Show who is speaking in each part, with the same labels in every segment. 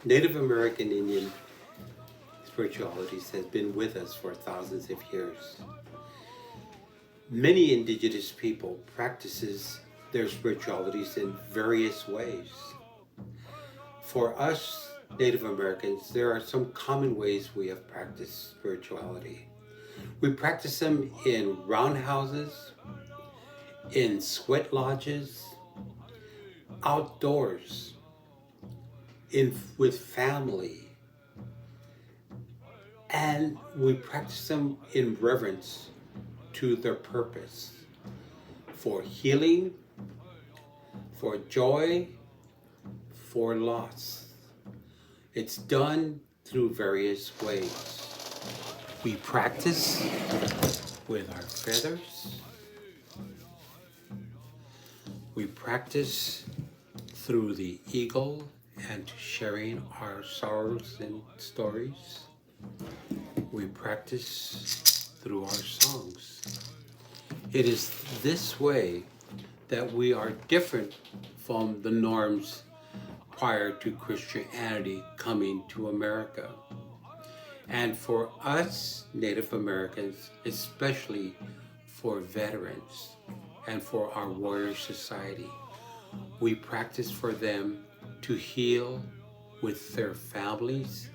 Speaker 1: Native American Indian spiritualities has been with us for thousands of years. Many indigenous people practices their spiritualities in various ways. For us Native Americans, there are some common ways we have practiced spirituality. We practice them in roundhouses, in sweat lodges, outdoors, in with family, and we practice them in reverence to their purpose for healing, for joy, for loss. It's done through various ways. We practice with our feathers. We practice through the eagle and sharing our sorrows and stories. We practice through our songs. It is this way that we are different from the norms prior to Christianity coming to America. And for us Native Americans, especially for veterans and for our warrior society, we practice for them to heal with their families,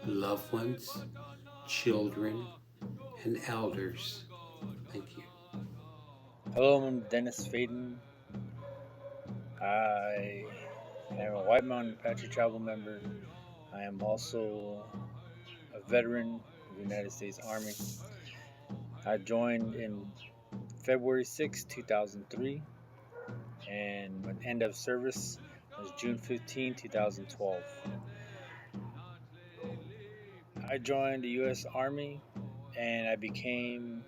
Speaker 1: loved ones, children, and elders. Thank you.
Speaker 2: Hello, I'm Dennis Faden. I am a White Mountain Apache tribal member. I am also a veteran of the United States Army. I joined in February 6, 2003, and my end of service was June 15, 2012. I joined the U.S. Army and I became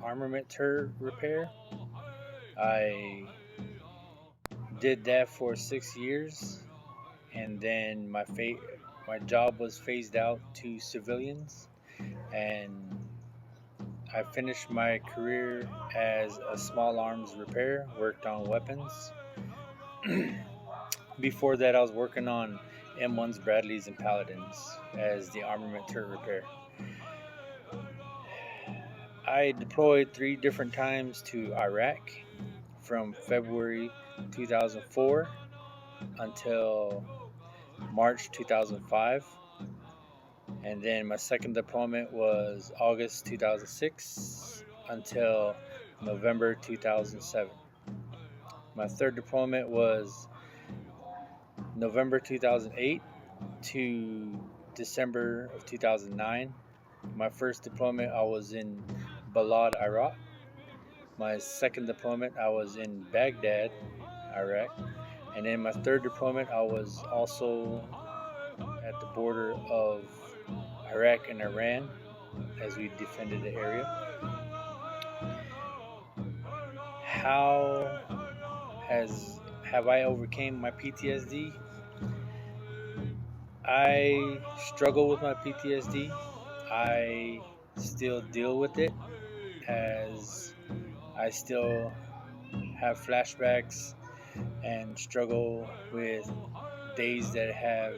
Speaker 2: armament turret repair. I did that for 6 years, and then my job was phased out to civilians, and I finished my career as a small arms repair, worked on weapons. Before that, I was working on M1s, Bradleys, and Paladins as the armament turret repair. I deployed 3 different times to Iraq from February 2004 until March 2005. And then my second deployment was August 2006 until November 2007. My third deployment was November 2008 to December of 2009. My first deployment, I was in Balad, Iraq. My second deployment, I was in Baghdad, Iraq. And then my third deployment, I was also at the border of Iraq and Iran as we defended the area. How have I overcame my PTSD? I struggle with my PTSD. I still deal with it as I still have flashbacks and struggle with days that have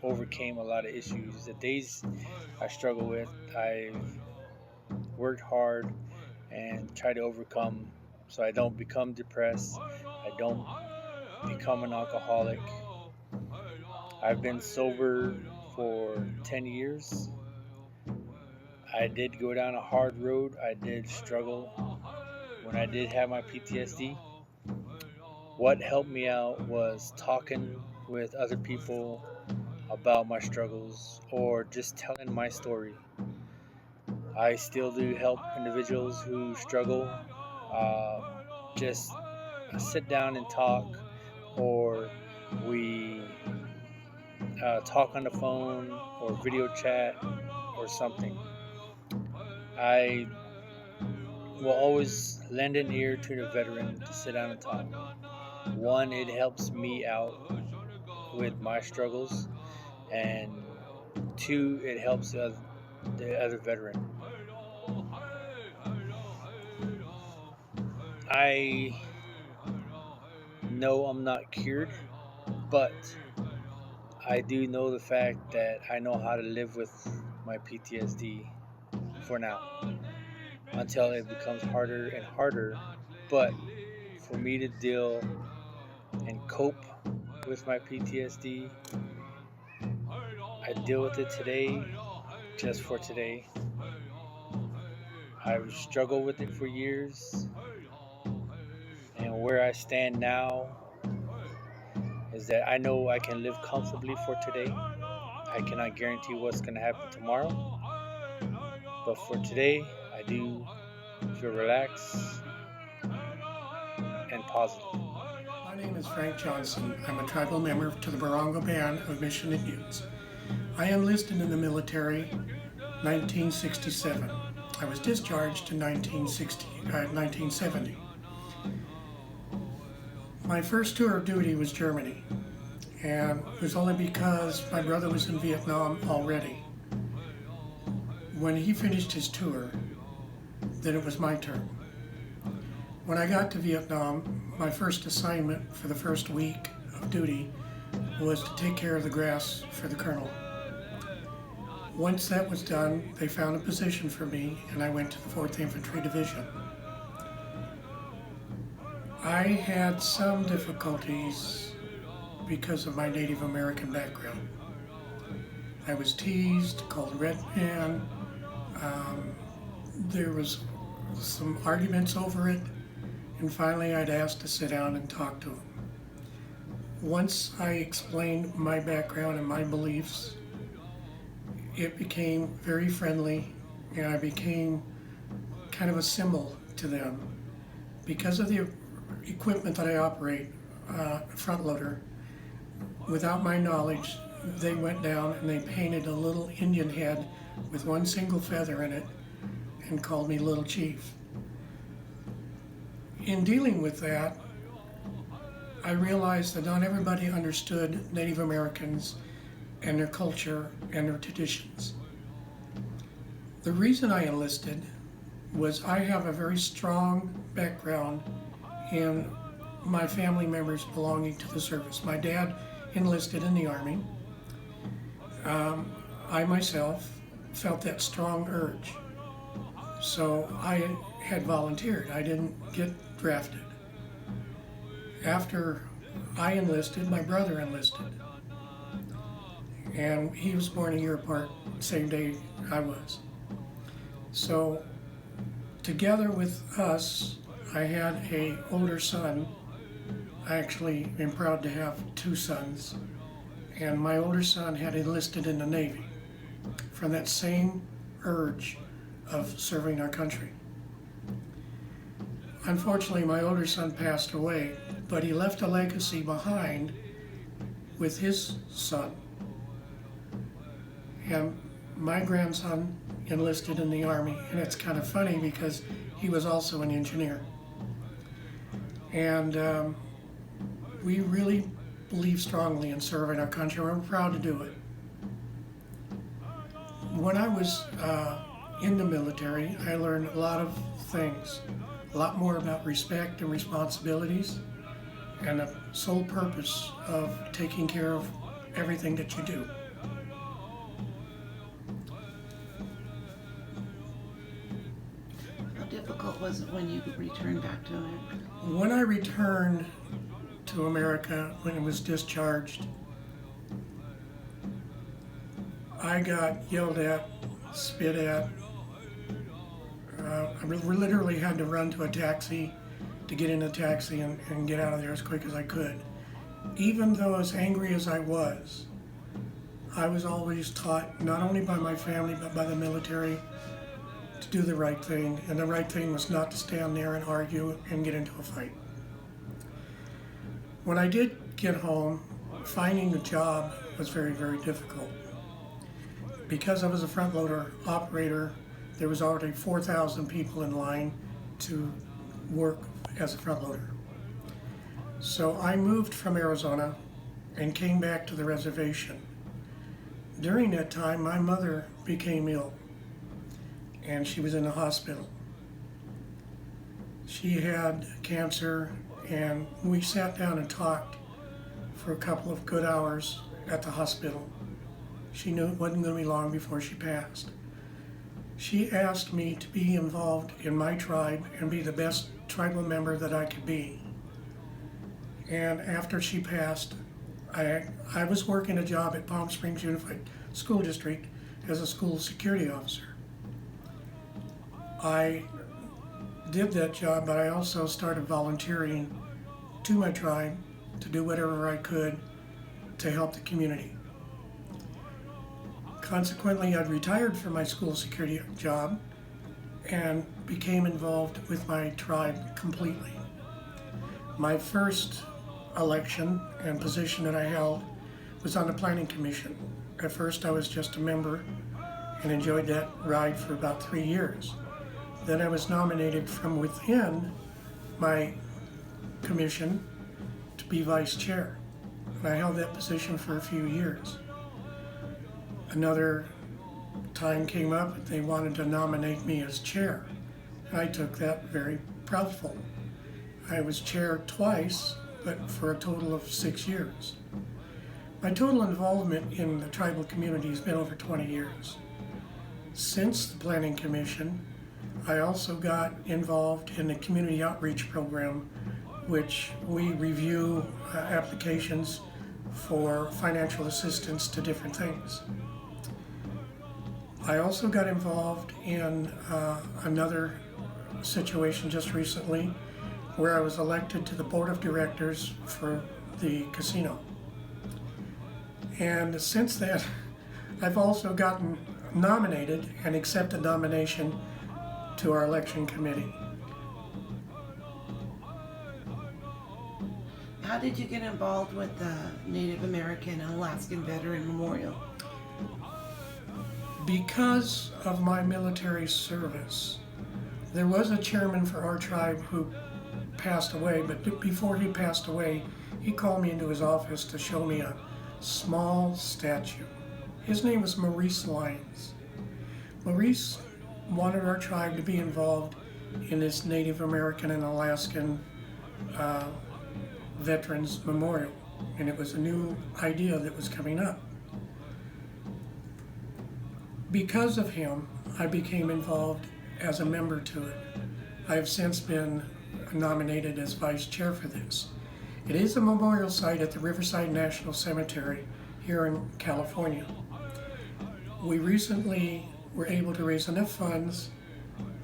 Speaker 2: overcame a lot of issues. The days I struggle with, I've worked hard and try to overcome so I don't become depressed. I don't become an alcoholic. I've been sober for 10 years. I did go down a hard road. I did struggle when I did have my PTSD. What helped me out was talking with other people about my struggles or just telling my story. I still do help individuals who struggle. Uh, just sit down and talk, or we talk on the phone or video chat or something. I will always lend an ear to the veteran to sit down and talk. One, it helps me out with my struggles, and two, it helps the other veteran. I no, I'm not cured, but I do know the fact that I know how to live with my PTSD for now until it becomes harder and harder. But for me to deal and cope with my PTSD, I deal with it today just for today. I've struggled with it for years, and where I stand now is that I know I can live comfortably for today. I cannot guarantee what's going to happen tomorrow, but for today, I do feel relaxed and positive.
Speaker 3: My name is Frank Johnson. I'm a tribal member to the Barongo Band of Mission Indians. I enlisted in the military 1967. I was discharged in 1970. My first tour of duty was Germany, and it was only because my brother was in Vietnam already. When he finished his tour, then it was my turn. When I got to Vietnam, my first assignment for the first week of duty was to take care of the grass for the colonel. Once that was done, they found a position for me, and I went to the 4th Infantry Division. I had some difficulties because of my Native American background. I was teased, called Red Man. There was some arguments over it, and finally I'd asked to sit down and talk to him. Once I explained my background and my beliefs, it became very friendly, and I became kind of a symbol to them. Because of the equipment that I operate, front loader, without my knowledge, they went down and they painted a little Indian head with one single feather in it and called me Little Chief. In dealing with that, I realized that not everybody understood Native Americans and their culture and their traditions. The reason I enlisted was I have a very strong background in my family members belonging to the service. My dad enlisted in the Army. I myself felt that strong urge. So I had volunteered. I didn't get drafted. After I enlisted, my brother enlisted. And he was born a year apart, same day I was. So together with us, I had an older son. I actually am proud to have 2 sons. And my older son had enlisted in the Navy from that same urge of serving our country. Unfortunately, my older son passed away, but he left a legacy behind with his son. And my grandson enlisted in the Army, and it's kind of funny because he was also an engineer. And we really believe strongly in serving our country. We're proud to do it. When I was in the military, I learned a lot of things, a lot more about respect and responsibilities, and the sole purpose of taking care of everything that you do.
Speaker 4: How difficult was it when you returned back to America?
Speaker 3: When I returned to America, when I was discharged, I got yelled at, spit at. I literally had to run to a taxi to get in a taxi and get out of there as quick as I could. Even though as angry as I was always taught, not only by my family, but by the military, to do the right thing. And the right thing was not to stand there and argue and get into a fight. When I did get home, finding a job was very, very difficult. Because I was a front loader operator, there was already 4,000 people in line to work as a front loader. So I moved from Arizona and came back to the reservation. During that time, my mother became ill, and she was in the hospital. She had cancer, and we sat down and talked for a couple of good hours at the hospital. She knew it wasn't going to be long before she passed. She asked me to be involved in my tribe and be the best tribal member that I could be. And after she passed, I was working a job at Palm Springs Unified School District as a school security officer. I did that job, but I also started volunteering to my tribe to do whatever I could to help the community. Consequently, I'd retired from my school security job and became involved with my tribe completely. My first election and position that I held was on the Planning Commission. At first I was just a member and enjoyed that ride for about 3 years. Then I was nominated from within my commission to be vice chair. And I held that position for a few years. Another time came up, they wanted to nominate me as chair. And I took that very proudful. I was chair twice, but for a total of 6 years. My total involvement in the tribal community has been over 20 years. Since the Planning Commission, I also got involved in the community outreach program, which we review applications for financial assistance to different things. I also got involved in another situation just recently where I was elected to the board of directors for the casino. And since then, I've also gotten nominated and accepted nomination to our election committee.
Speaker 4: How did you get involved with the Native American and Alaskan Veteran Memorial?
Speaker 3: Because of my military service, there was a chairman for our tribe who passed away, but before he passed away, he called me into his office to show me a small statue. His name was Maurice Lyons. Maurice wanted our tribe to be involved in this Native American and Alaskan Veterans Memorial, and it was a new idea that was coming up. Because of him, I became involved as a member to it. I have since been nominated as vice chair for this. It is a memorial site at the Riverside National Cemetery here in California. We recently were able to raise enough funds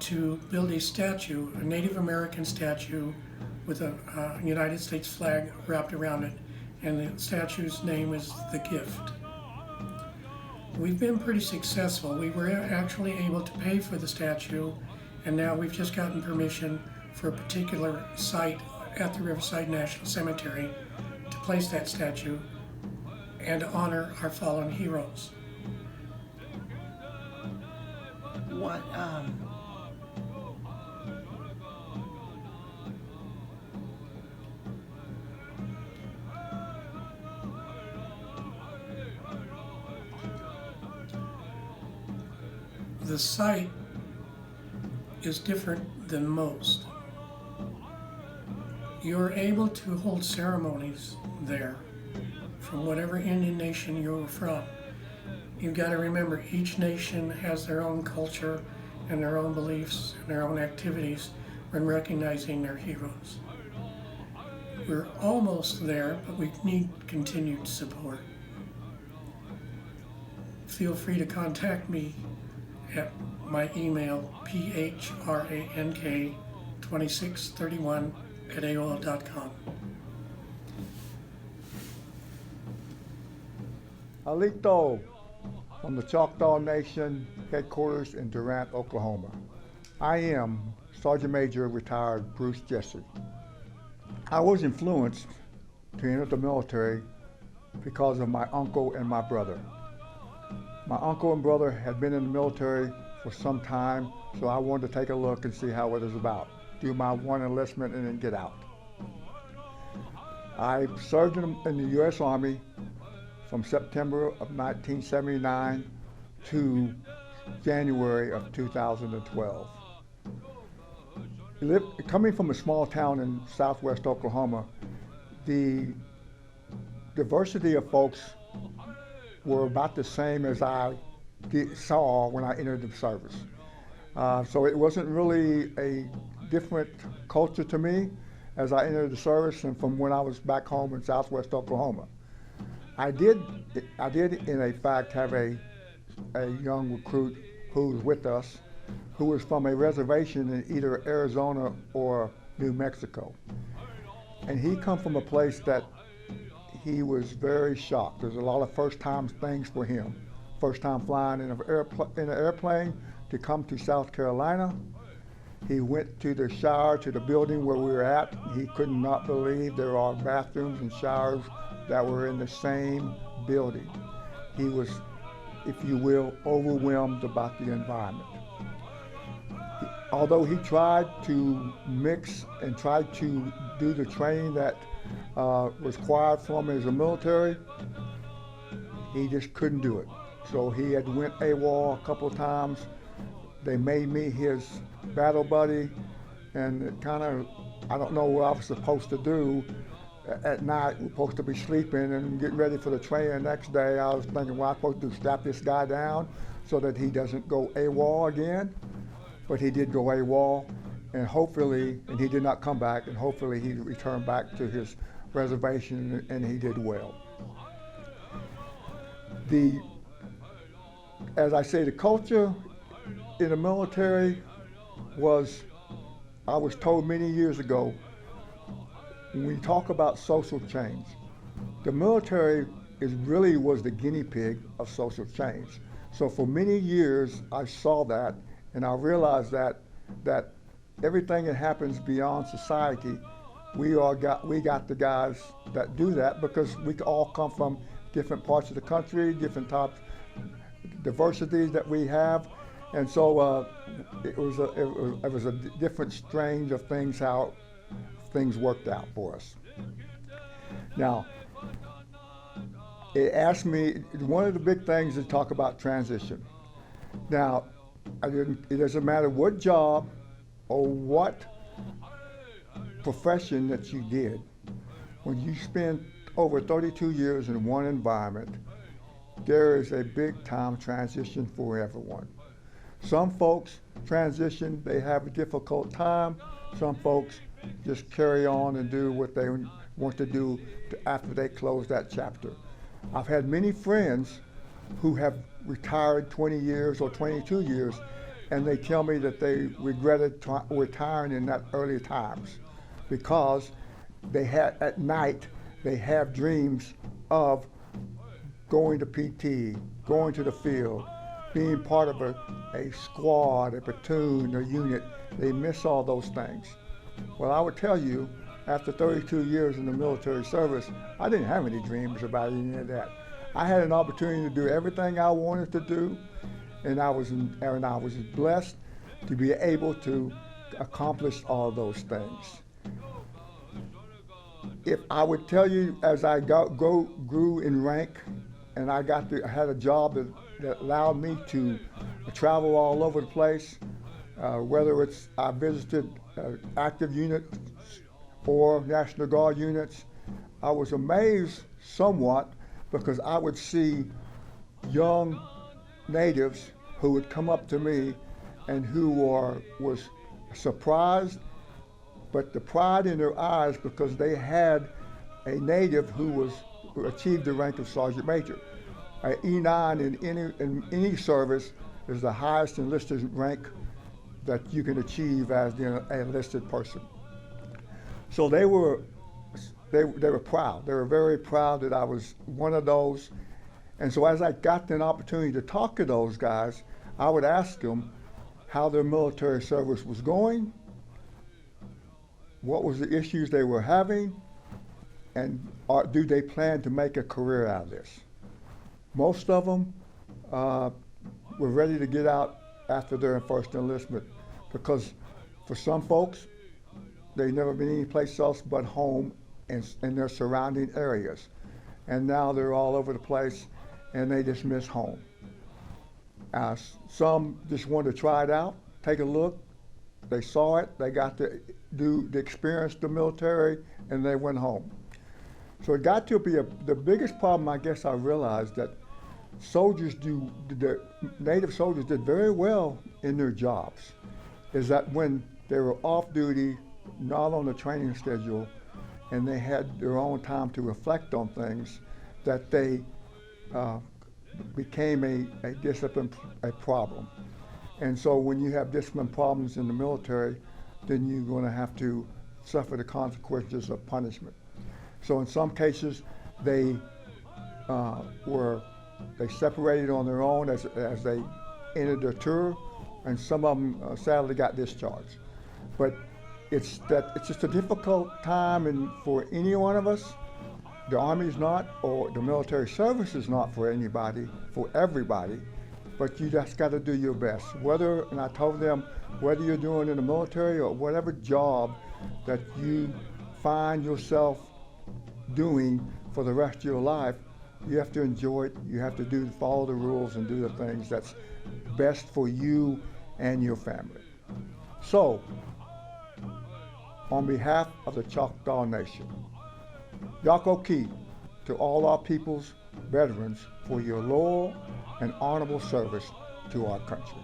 Speaker 3: to build a statue, a Native American statue with a United States flag wrapped around it, and the statue's name is The Gift. We've been pretty successful. We were actually able to pay for the statue, and now we've just gotten permission for a particular site at the Riverside National Cemetery to place that statue and to honor our fallen heroes.
Speaker 4: What,
Speaker 3: The site is different than most. You're able to hold ceremonies there from whatever Indian nation you're from. You've got to remember each nation has their own culture and their own beliefs and their own activities when recognizing their heroes. We're almost there, but we need continued support. Feel free to contact me at my email, phrank2631@aol.com.
Speaker 5: Alito from the Choctaw Nation headquarters in Durant, Oklahoma. I am Sergeant Major retired Bruce Jesse. I was influenced to enter the military because of my uncle and my brother. My uncle and brother had been in the military for some time, so I wanted to take a look and see how it is about. Do my one enlistment and then get out. I served in the U.S. Army from September of 1979 to January of 2012. Coming from a small town in southwest Oklahoma, the diversity of folks were about the same as I saw when I entered the service. So it wasn't really a different culture to me as I entered the service and from when I was back home in southwest Oklahoma. I did in fact have a young recruit who was with us who was from a reservation in either Arizona or New Mexico. And he come from a place that he was very shocked. There's a lot of first time things for him. First time flying in an airplane to come to South Carolina. He went to the shower, to the building where we were at. He could not believe there are bathrooms and showers that were in the same building. He was, if you will, overwhelmed about the environment. Although he tried to mix and tried to do the training that was required from him as a military, he just couldn't do it. So he had went AWOL a couple of times. They made me his battle buddy, and it kind of, I don't know what I was supposed to do. At night, we're supposed to be sleeping and getting ready for the training the next day. I was thinking, what I'm supposed to do, strap this guy down so that he doesn't go AWOL again? But he did go AWOL, and hopefully, and he did not come back, and hopefully he returned back to his reservation, and he did well. As I say, the culture in the military was, I was told many years ago, when we talk about social change, the military really was the guinea pig of social change. So for many years, I saw that, and I realized that everything that happens beyond society, we got the guys that do that because we all come from different parts of the country, different types, diversities that we have, and so it was a different strange of things, how things worked out for us. Now, it asked me, one of the big things is talk about transition. Now, it doesn't matter what job or what profession that you did, when you spend over 32 years in one environment, there is a big time transition for everyone. Some folks transition, they have a difficult time. Some folks just carry on and do what they want to do after they close that chapter. I've had many friends who have retired 20 years or 22 years, and they tell me that they regretted retiring in that early times because they had, at night, they have dreams of going to PT, going to the field, being part of a squad, a platoon, a unit. They miss all those things. Well, I would tell you, after 32 years in the military service, I didn't have any dreams about any of that. I had an opportunity to do everything I wanted to do, and I was blessed to be able to accomplish all those things. If I would tell you, as I grew in rank, and I had a job that allowed me to travel all over the place, whether I visited active units or National Guard units, I was amazed somewhat because I would see young natives who would come up to me and who was surprised, but the pride in their eyes because they had a native who achieved the rank of Sergeant Major. E9 in any service is the highest enlisted rank that you can achieve as an enlisted person. So they were proud. They were very proud that I was one of those. And so as I got an opportunity to talk to those guys, I would ask them how their military service was going, what was the issues they were having, and do they plan to make a career out of this? Most of them were ready to get out after their first enlistment because for some folks, they've never been anyplace else but home and in their surrounding areas. And now they're all over the place and they just miss home. Some just want to try it out, take a look, they saw it, they got to experience the military, and they went home. So it got to be the biggest problem, I guess I realized, that the Native soldiers did very well in their jobs, is that when they were off duty, not on the training schedule, and they had their own time to reflect on things, that they became a discipline problem. And so when you have discipline problems in the military, then you're going to have to suffer the consequences of punishment. So in some cases, they separated on their own as they ended their tour, and some of them sadly got discharged. But it's just a difficult time, and for any one of us, the Army's not, or the military service is not for anybody, for everybody. But you just got to do your best. And I told them, whether you're doing in the military or whatever job that you find yourself doing for the rest of your life, you have to enjoy it. You have to follow the rules and do the things that's best for you and your family. So, on behalf of the Choctaw Nation, Yako Key to all our people's veterans for your loyal and honorable service to our country.